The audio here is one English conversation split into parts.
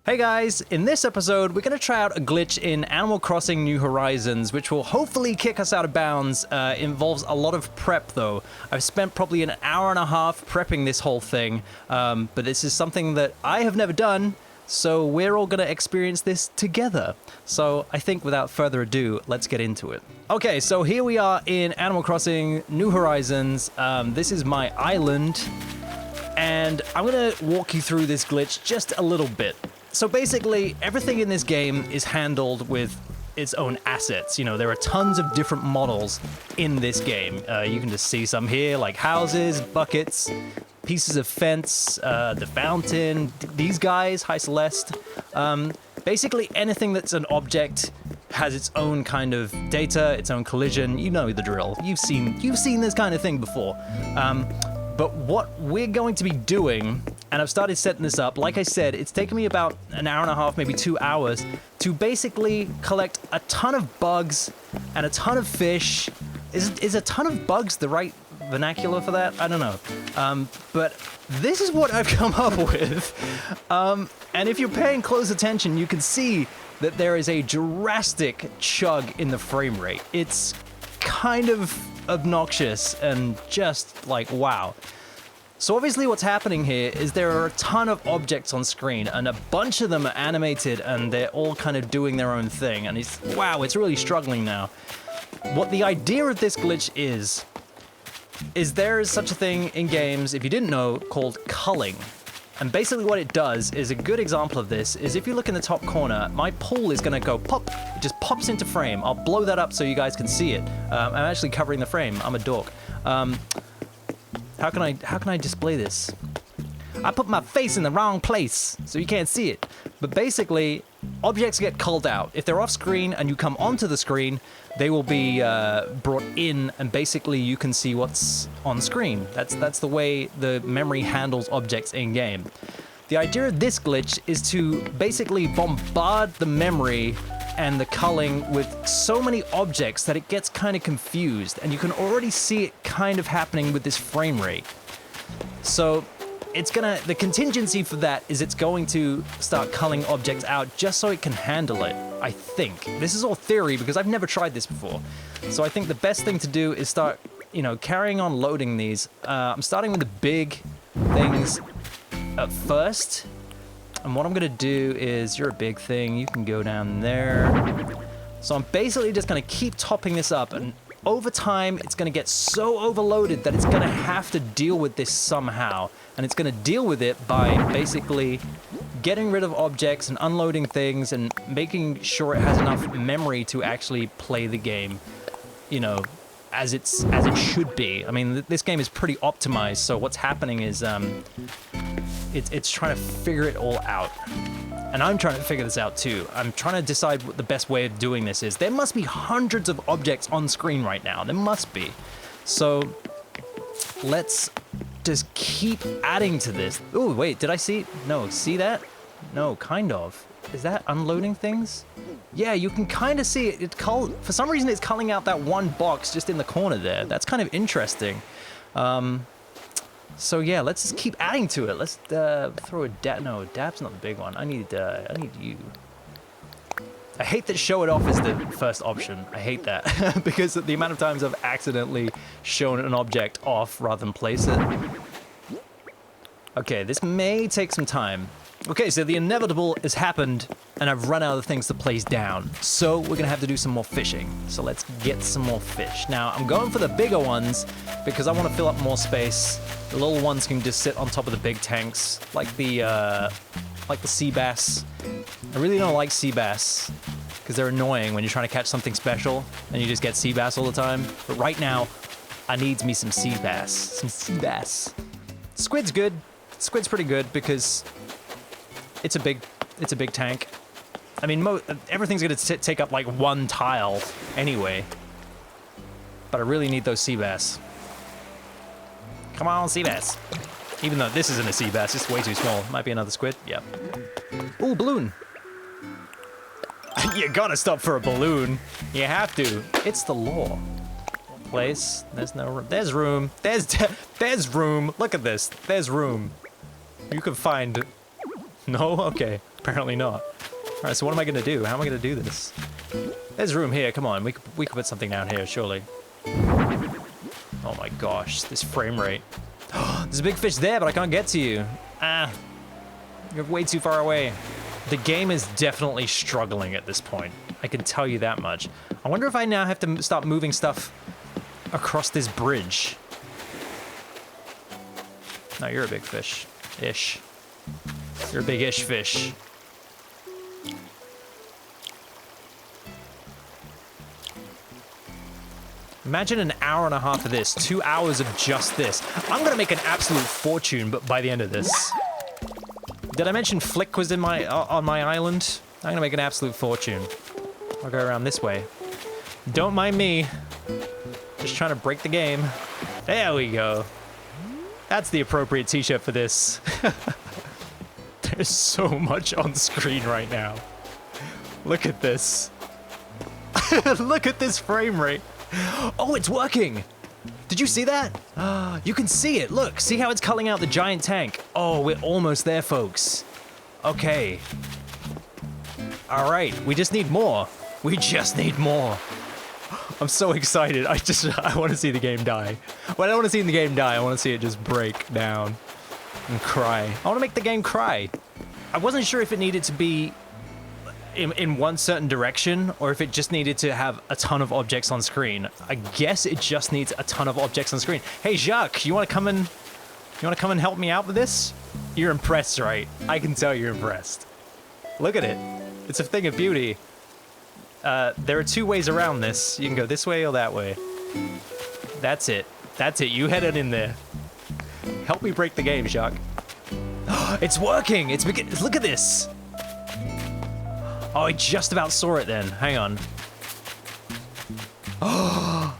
Hey guys, in this episode we're going to try out a glitch in Animal Crossing New Horizons which will hopefully kick us out of bounds. Involves a lot of prep though. I've spent probably an hour and a half prepping this whole thing, but this is something that I have never done, so we're all going to experience this together. So I think without further ado, let's get into it. Okay, so here we are in Animal Crossing New Horizons. This is my island, and I'm going to walk you through this glitch just a little bit. So basically, everything in this game is handled with its own assets. You know, there are tons of different models in this game. You can just see some here, like houses, buckets, pieces of fence, the fountain, these guys, hi Celeste. Basically, anything that's an object has its own kind of data, its own collision. You know the drill. You've seen this kind of thing before. But what we're going to be doing, and I've started setting this up, like I said, it's taken me about an hour and a half, maybe 2 hours, to basically collect a ton of bugs and a ton of fish. Is a ton of bugs the right vernacular for that? I don't know. But this is what I've come up with. And if you're paying close attention, you can see that there is a drastic chug in the frame rate. It's kind of obnoxious and just like, wow. So obviously what's happening here is there are a ton of objects on screen and a bunch of them are animated and they're all kind of doing their own thing, and it's, wow, it's really struggling now. What the idea of this glitch is there is such a thing in games, if you didn't know, called culling. And basically what it does is, a good example of this is, if you look in the top corner, my pool is gonna go pop. It just pops into frame. I'll blow that up so you guys can see it. I'm actually covering the frame. I'm a dork. How can I display this? I put my face in the wrong place so you can't see it. But basically, objects get culled out. If they're off screen and you come onto the screen, they will be brought in, and basically you can see what's on screen. That's the way the memory handles objects in game. The idea of this glitch is to basically bombard the memory and the culling with so many objects that it gets kind of confused, and you can already see it kind of happening with this frame rate. So the contingency for that is it's going to start culling objects out just so it can handle it, I think. This is all theory because I've never tried this before. So I think the best thing to do is start, carrying on loading these. I'm starting with the big things at first. And what I'm gonna do is, you're a big thing, you can go down there. So I'm basically just gonna keep topping this up, and over time, it's gonna get so overloaded that it's gonna have to deal with this somehow. And it's gonna deal with it by basically getting rid of objects and unloading things and making sure it has enough memory to actually play the game, as it should be. I mean, this game is pretty optimized, so what's happening is, it's trying to figure it all out. And I'm trying to figure this out too. I'm trying to decide what the best way of doing this is. There must be hundreds of objects on screen right now. There must be. So let's just keep adding to this. Oh, wait, did I see? No, see that? No, kind of. Is that unloading things? Yeah, you can kind of see it. For some reason, it's culling out that one box just in the corner there. That's kind of interesting. So yeah, let's just keep adding to it. Let's throw a dab. No, dab's not the big one. I need you. I hate that show it off is the first option. I hate that because the amount of times I've accidentally shown an object off rather than place it. Okay, this may take some time. Okay, so the inevitable has happened, and I've run out of things to place down. So we're gonna have to do some more fishing. So let's get some more fish. Now, I'm going for the bigger ones because I want to fill up more space. The little ones can just sit on top of the big tanks, like the sea bass. I really don't like sea bass because they're annoying when you're trying to catch something special and you just get sea bass all the time. But right now, I need me some sea bass. Some sea bass. Squid's good. Squid's pretty good because it's a big tank. I mean, everything's gonna take up like one tile anyway. But I really need those sea bass. Come on, sea bass. Even though this isn't a sea bass, it's way too small. Might be another squid. Yep. Ooh, balloon. You gotta stop for a balloon. You have to. It's the law. Place. There's no room. There's room. There's room. Look at this. There's room. You can find No? Okay. Apparently not. Alright, so what am I gonna do? How am I gonna do this? There's room here, come on. We could put something down here, surely. Oh my gosh, this frame rate. There's a big fish there, but I can't get to you. Ah. You're way too far away. The game is definitely struggling at this point. I can tell you that much. I wonder if I now have to start moving stuff across this bridge. No, you're a big fish. Ish. You're a big-ish fish. Imagine an hour and a half of this, 2 hours of just this. I'm gonna make an absolute fortune, but by the end of this. Did I mention Flick was in my on my island? I'm gonna make an absolute fortune. I'll go around this way. Don't mind me. Just trying to break the game. There we go. That's the appropriate t-shirt for this. There's so much on screen right now. Look at this. Look at this frame rate. Oh, it's working. Did you see that? You can see it. Look, see how it's culling out the giant tank. Oh, we're almost there, folks. Okay. All right, we just need more. We just need more. I'm so excited. I want to see the game die. Well, I don't want to see the game die. I want to see it just break down and cry. I want to make the game cry. I wasn't sure if it needed to be in one certain direction or if it just needed to have a ton of objects on screen. I guess it just needs a ton of objects on screen. Hey, Jacques, you want to come and help me out with this? You're impressed, right? I can tell you're impressed. Look at it. It's a thing of beauty. There are two ways around this. You can go this way or that way. That's it. That's it. You head it in there. Help me break the game, Jacques. It's working. Look at this. Oh, I just about saw it then. Hang on. Oh,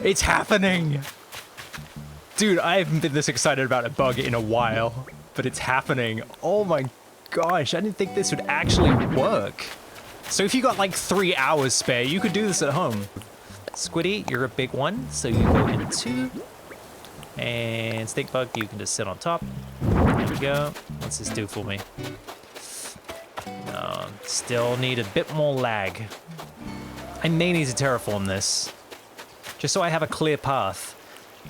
it's happening. Dude, I haven't been this excited about a bug in a while, but it's happening. Oh my gosh, I didn't think this would actually work. So if you got like 3 hours spare, you could do this at home. Squiddy, you're a big one, so you go in 2. And Stink Bug, you can just sit on top. There we go. What's this do for me? Still need a bit more lag. I may need to terraform this, just so I have a clear path.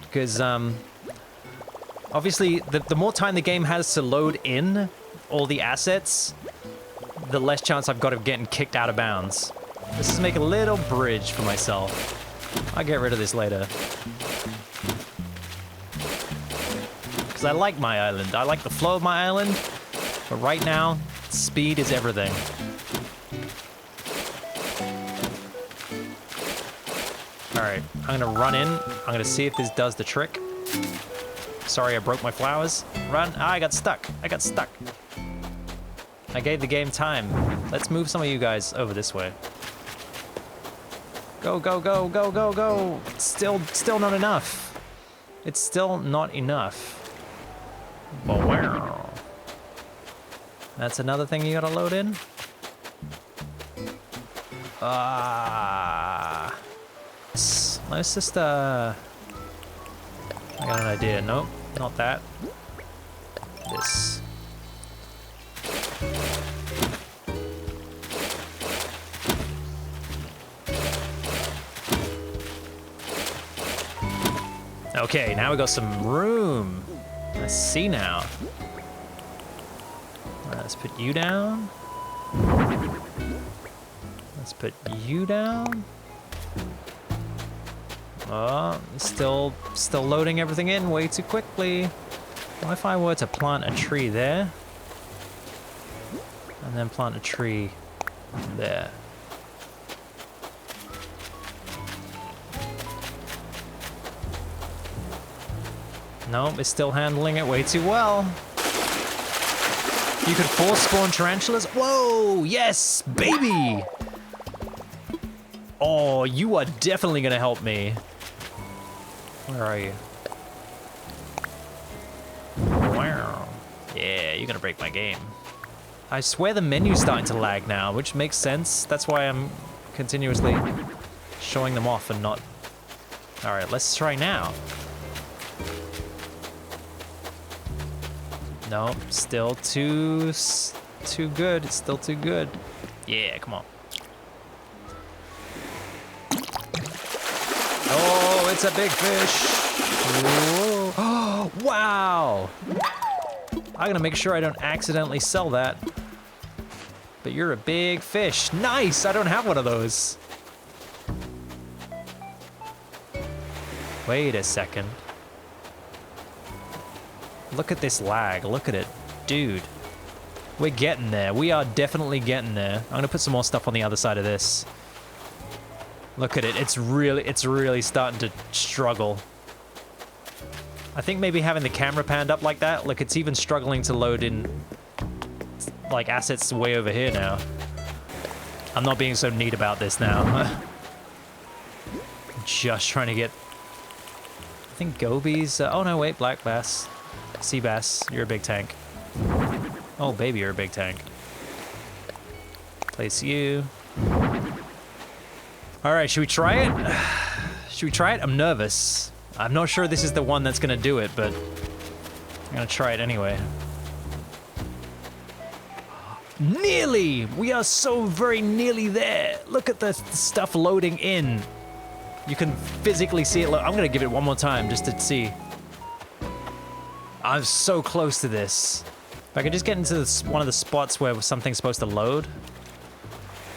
Because obviously, the more time the game has to load in all the assets, the less chance I've got of getting kicked out of bounds. Let's just make a little bridge for myself. I'll get rid of this later. Because I like my island. I like the flow of my island. But right now, speed is everything. Alright, I'm gonna run in. I'm gonna see if this does the trick. Sorry, I broke my flowers. Run. Ah, I got stuck. I got stuck. I gave the game time. Let's move some of you guys over this way. Go, go, go, go, go, go. Still not enough. It's still not enough. Wow. That's another thing you gotta load in? Let's just, I got an idea. Nope, not that. This. Okay, now we got some room. I see now. Let's put you down. Let's put you down. Oh, still loading everything in way too quickly. What if I were to plant a tree there? And then plant a tree there. Nope, it's still handling it way too well. You could force spawn tarantulas. Whoa, yes, baby. Oh, you are definitely gonna help me. Where are you? Wow. Yeah, you're gonna break my game. I swear the menu's starting to lag now, which makes sense. That's why I'm continuously showing them off and not... All right, let's try now. No, still too good. It's still too good. Yeah, come on. Oh, it's a big fish. Oh, wow. I'm gonna make sure I don't accidentally sell that. But you're a big fish. Nice, I don't have one of those. Wait a second. Look at this lag, look at it. Dude, we're getting there. We are definitely getting there. I'm gonna put some more stuff on the other side of this. Look at it, it's really starting to struggle. I think maybe having the camera panned up like that, look, it's even struggling to load in like assets way over here now. I'm not being so neat about this now. Just trying to get, I think gobies, oh no, wait, black bass. Sea bass, you're a big tank. Oh baby, you're a big tank. Place you. All right, should we try it? Should we try it? I'm nervous. I'm not sure this is the one that's gonna do it, but I'm gonna try it anyway. Nearly! We are so very nearly there. Look at the stuff loading in. You can physically see it. I'm gonna give it one more time just to see. I'm so close to this. If I could just get into this, one of the spots where something's supposed to load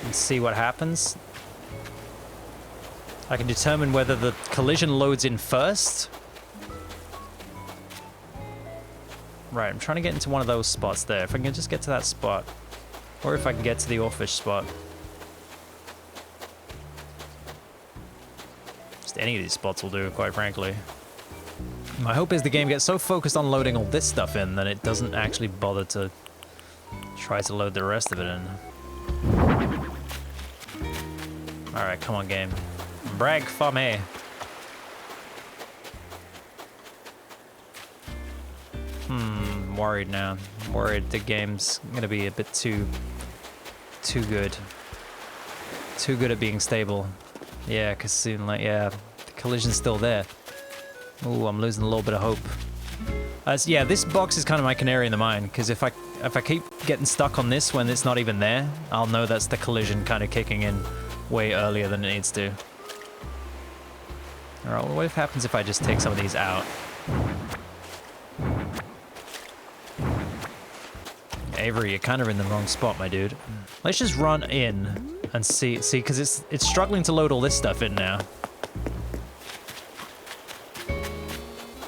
and see what happens. I can determine whether the collision loads in first. Right, I'm trying to get into one of those spots there. If I can just get to that spot. Or if I can get to the oarfish spot. Just any of these spots will do, quite frankly. My hope is the game gets so focused on loading all this stuff in that it doesn't actually bother to try to load the rest of it in. Alright, come on game. Brag for me. I'm worried now. I'm worried the game's gonna be a bit too good. Too good at being stable. Yeah, cause soon, like, yeah, the collision's still there. Ooh, I'm losing a little bit of hope. Yeah, this box is kind of my canary in the mine, because if I keep getting stuck on this when it's not even there, I'll know that's the collision kind of kicking in way earlier than it needs to. Alright, well, what happens if I just take some of these out? Avery, you're kind of in the wrong spot, my dude. Let's just run in and see, because it's struggling to load all this stuff in now.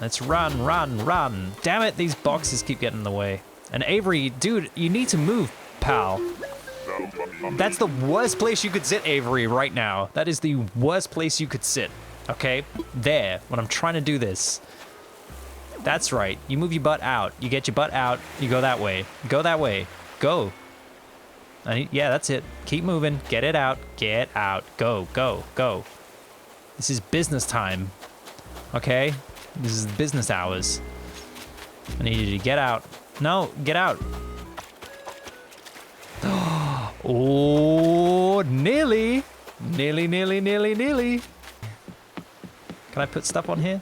Let's run, run, run. Damn it, these boxes keep getting in the way. And Avery, dude, you need to move, pal. That's the worst place you could sit, Avery, right now. That is the worst place you could sit, okay? There, when I'm trying to do this. That's right, you move your butt out. You get your butt out, you go that way. Go that way, go. Yeah, that's it. Keep moving, get it out, go, go, go. This is business time, okay? This is business hours. I need you to get out. No, get out. Oh, nearly. Nearly, nearly, nearly, nearly. Can I put stuff on here?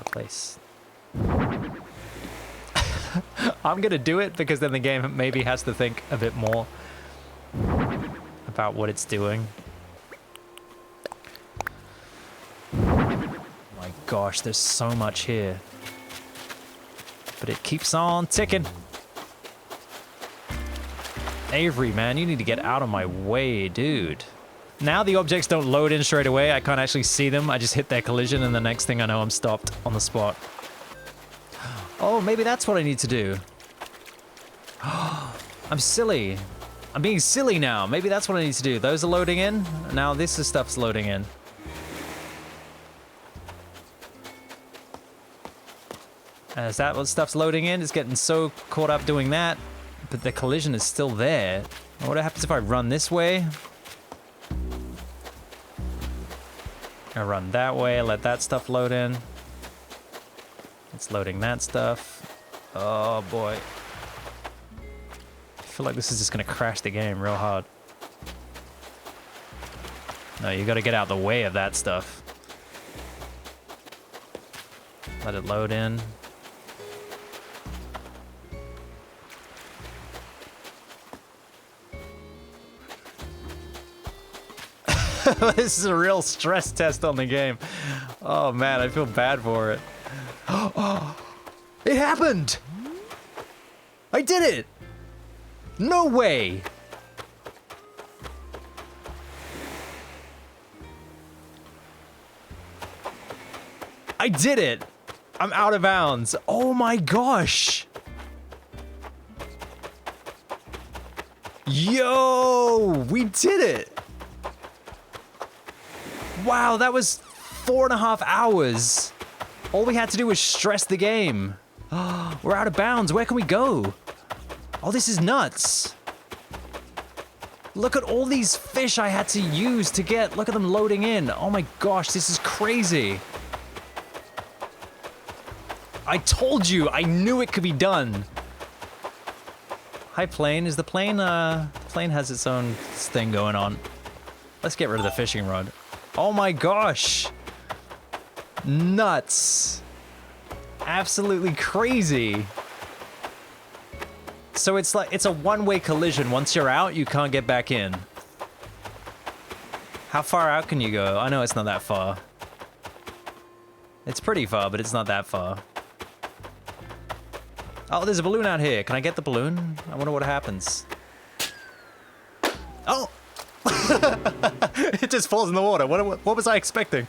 Place. I'm gonna do it because then the game maybe has to think a bit more about what it's doing. My gosh, there's so much here. But it keeps on ticking. Avery, man, you need to get out of my way, dude. Now the objects don't load in straight away. I can't actually see them. I just hit their collision and the next thing I know, I'm stopped on the spot. Oh, maybe that's what I need to do. I'm silly. I'm being silly now. Maybe that's what I need to do. Those are loading in. Now this is stuff's loading in. Is that what stuff's loading in? It's getting so caught up doing that, but the collision is still there. What happens if I run this way? I run that way, let that stuff load in. It's loading that stuff. Oh boy. I feel like this is just gonna crash the game real hard. No, you gotta get out the way of that stuff. Let it load in. This is a real stress test on the game. Oh man, I feel bad for it. Oh, it happened! I did it! No way! I did it! I'm out of bounds. Oh my gosh! Yo! We did it! Wow, that was 4.5 hours. All we had to do was stress the game. We're out of bounds. Where can we go? Oh, this is nuts. Look at all these fish I had to use to get. Look at them loading in. Oh my gosh, this is crazy. I told you, I knew it could be done. Hi, plane. Is the plane, plane has its own thing going on. Let's get rid of the fishing rod. Oh my gosh. Nuts. Absolutely crazy. So it's like, it's a one-way collision. Once you're out, you can't get back in. How far out can you go? I know it's not that far. It's pretty far, but it's not that far. Oh, there's a balloon out here. Can I get the balloon? I wonder what happens. Oh! It just falls in the water. What was I expecting?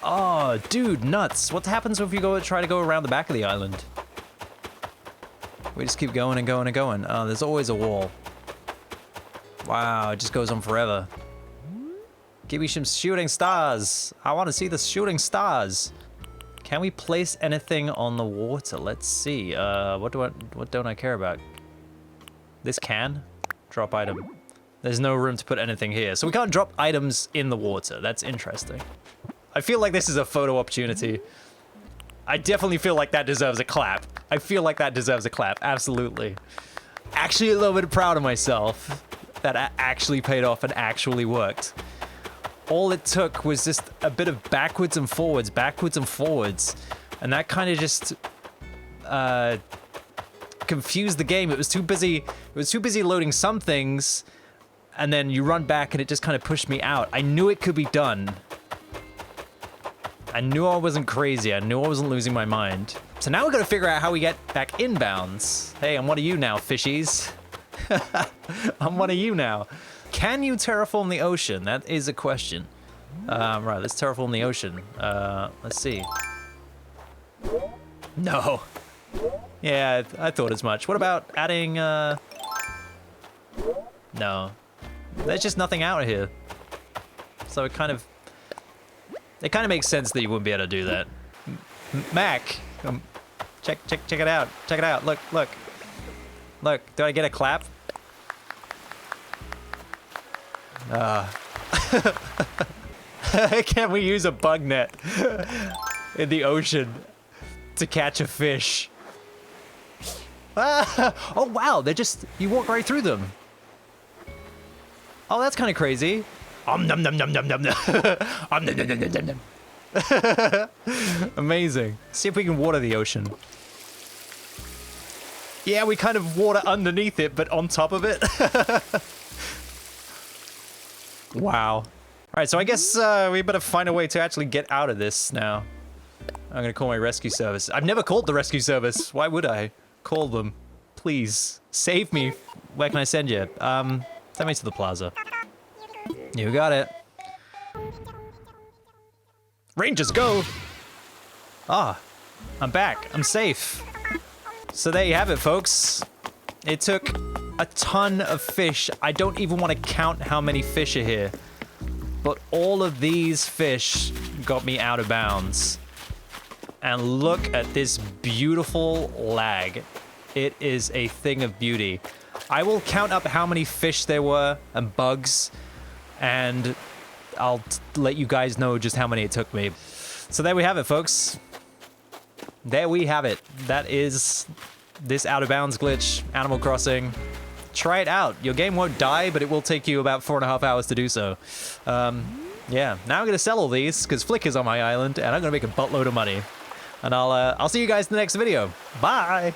Oh, dude, nuts. What happens if you try to go around the back of the island? We just keep going and going and going. Oh, there's always a wall. Wow, it just goes on forever. Give me some shooting stars. I want to see the shooting stars. Can we place anything on the water? Let's see. What don't I care about? This can? Drop item. There's no room to put anything here. So we can't drop items in the water. That's interesting. I feel like this is a photo opportunity. I definitely feel like that deserves a clap. I feel like that deserves a clap. Absolutely. Actually a little bit proud of myself that actually paid off and actually worked. All it took was just a bit of backwards and forwards. And that kind of just confused the game. It was too busy loading some things, and then you run back and it just kind of pushed me out. I knew it could be done. I knew I wasn't crazy. I knew I wasn't losing my mind. So now we're gonna figure out how we get back inbounds. Hey, I'm one of you now, fishies. I'm one of you now. Can you terraform the ocean? That is a question. Right, let's terraform the ocean. Let's see. No. Yeah, I thought as much. What about adding, No. There's just nothing out here. So it kind of makes sense that you wouldn't be able to do that. Mac, check it out. Check it out. Look. Look, do I get a clap? Can we use a bug net in the ocean to catch a fish? Oh wow, you walk right through them. Oh, that's kind of crazy. Nom nom nom nom nom nom. Nom nom nom nom nom nom. Amazing. See if we can water the ocean. Yeah, we kind of water underneath it, but on top of it. Wow. All right, so I guess we better find a way to actually get out of this now. I'm gonna call my rescue service. I've never called the rescue service. Why would I? Call them. Please. Save me. Where can I send you? Send me to the plaza. You got it. Rangers, go! Ah, I'm back. I'm safe. So there you have it, folks. It took a ton of fish. I don't even want to count how many fish are here. But all of these fish got me out of bounds. And look at this beautiful lag. It is a thing of beauty. I will count up how many fish there were and bugs, and I'll let you guys know just how many it took me. So there we have it, folks. There we have it. That is this out of bounds glitch, Animal Crossing. Try it out. Your game won't die, but it will take you about 4.5 hours to do so. Yeah, now I'm going to sell all these because Flicker's on my island and I'm going to make a buttload of money. And I'll see you guys in the next video. Bye!